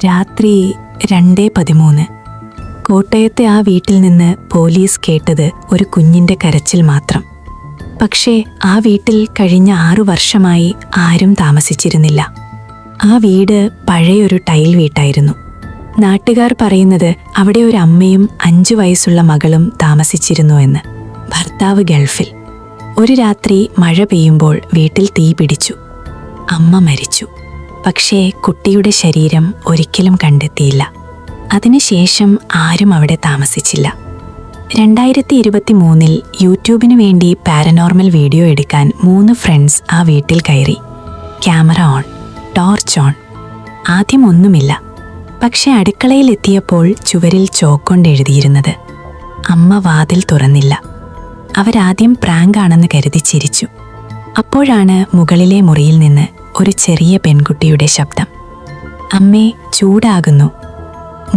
രാത്രി 2:13. കോട്ടയത്തെ ആ വീട്ടിൽ നിന്ന് പോലീസ് കേട്ടത് ഒരു കുഞ്ഞിൻ്റെ കരച്ചിൽ മാത്രം. പക്ഷേ ആ വീട്ടിൽ കഴിഞ്ഞ 6 വർഷമായി ആരും താമസിച്ചിരുന്നില്ല. ആ വീട് പഴയൊരു ടൈൽ വീട്ടായിരുന്നു. നാട്ടുകാർ പറയുന്നത് അവിടെ ഒരു അമ്മയും 5 വയസ്സുള്ള മകളും താമസിച്ചിരുന്നു എന്ന്. ഭർത്താവ് ഗൾഫിൽ. ഒരു രാത്രി മഴ പെയ്യുമ്പോൾ വീട്ടിൽ തീ പിടിച്ചു. അമ്മ മരിച്ചു. പക്ഷേ കുട്ടിയുടെ ശരീരം ഒരിക്കലും കണ്ടെത്തിയില്ല. അതിനുശേഷം ആരും അവിടെ താമസിച്ചില്ല. 2023 യൂട്യൂബിന് വേണ്ടി പാരനോർമൽ വീഡിയോ എടുക്കാൻ 3 ഫ്രണ്ട്സ് ആ വീട്ടിൽ കയറി. Camera on, torch on. ആദ്യം ഒന്നുമില്ല. പക്ഷെ അടുക്കളയിലെത്തിയപ്പോൾ ചുവരിൽ ചോക്കൊണ്ട് എഴുതിയിരുന്നത്. അമ്മ വാതിൽ തുറന്നില്ല. അവരാദ്യം പ്രാങ്കാണെന്ന് കരുതി ചിരിച്ചു. അപ്പോഴാണ് മുകളിലെ മുറിയിൽ നിന്ന് ഒരു ചെറിയ പെൺകുട്ടിയുടെ ശബ്ദം. അമ്മേ, ചൂടാകുന്നു.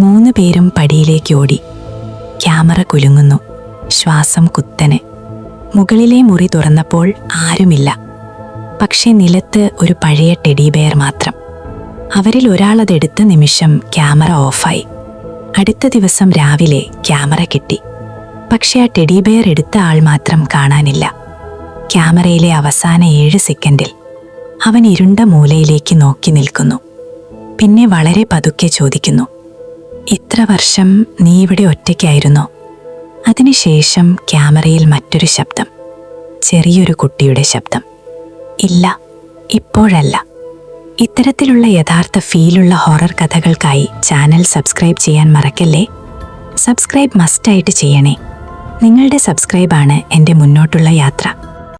3 പേരും പടിയിലേക്ക് ഓടി. ക്യാമറ കുലുങ്ങുന്നു. ശ്വാസം കുത്തനെ. മുകളിലെ മുറി തുറന്നപ്പോൾ ആരുമില്ല. പക്ഷെ നിലത്ത് ഒരു പഴയ ടെഡി ബെയർ മാത്രം. അവരിൽ ഒരാളതെടുത്ത നിമിഷം ക്യാമറ ഓഫായി. അടുത്ത ദിവസം രാവിലെ ക്യാമറ കിട്ടി. പക്ഷെ ആ ടെഡി ബെയർ എടുത്ത ആൾ മാത്രം കാണാനില്ല. ക്യാമറയിലെ അവസാന 7 സെക്കൻഡിൽ അവൻ ഇരുണ്ട മൂലയിലേക്ക് നോക്കി നിൽക്കുന്നു. പിന്നെ വളരെ പതുക്കെ ചോദിക്കുന്നു, ഇത്ര വർഷം നീ ഇവിടെ ഒറ്റയ്ക്കായിരുന്നോ? അതിനുശേഷം ക്യാമറയിൽ മറ്റൊരു ശബ്ദം, ചെറിയൊരു കുട്ടിയുടെ ശബ്ദം. ഇല്ല, ഇപ്പോഴല്ല. ഇത്തരത്തിലുള്ള യഥാർത്ഥ ഫീലുള്ള ഹൊറർ കഥകൾക്കായി ചാനൽ സബ്സ്ക്രൈബ് ചെയ്യാൻ മറക്കല്ലേ. സബ്സ്ക്രൈബ് മസ്റ്റായിട്ട് ചെയ്യണേ. നിങ്ങളുടെ സബ്സ്ക്രൈബാണ് എൻ്റെ മുന്നോട്ടുള്ള യാത്ര.